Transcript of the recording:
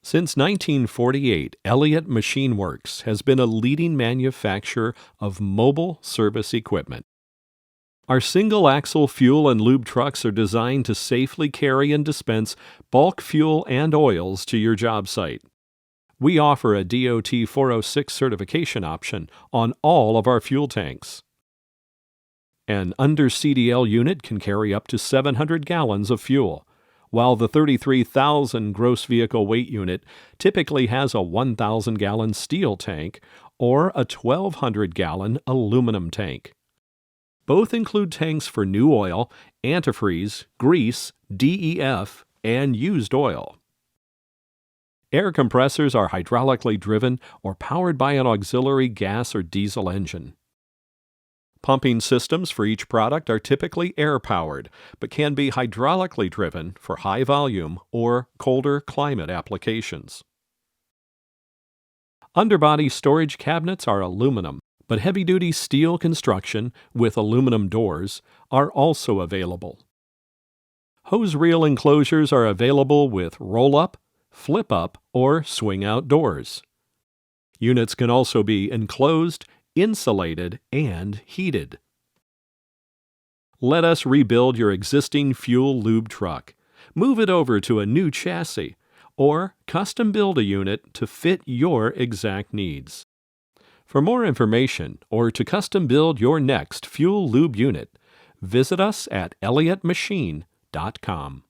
Since 1948, Elliott Machine Works has been a leading manufacturer of mobile service equipment. Our single-axle fuel and lube trucks are designed to safely carry and dispense bulk fuel and oils to your job site. We offer a DOT 406 certification option on all of our fuel tanks. An under CDL unit can carry up to 700 gallons of fuel, while the 33,000 gross vehicle weight unit typically has a 1,000-gallon steel tank or a 1,200-gallon aluminum tank. Both include tanks for new oil, antifreeze, grease, DEF, and used oil. Air compressors are hydraulically driven or powered by an auxiliary gas or diesel engine. Pumping systems for each product are typically air-powered, but can be hydraulically driven for high-volume or colder climate applications. Underbody storage cabinets are aluminum, but heavy-duty steel construction with aluminum doors are also available. Hose reel enclosures are available with roll-up, flip-up, or swing-out doors. Units can also be enclosed, insulated, and heated. Let us rebuild your existing fuel lube truck, move it over to a new chassis, or custom build a unit to fit your exact needs. For more information or to custom build your next fuel lube unit, visit us at elliottmachine.com.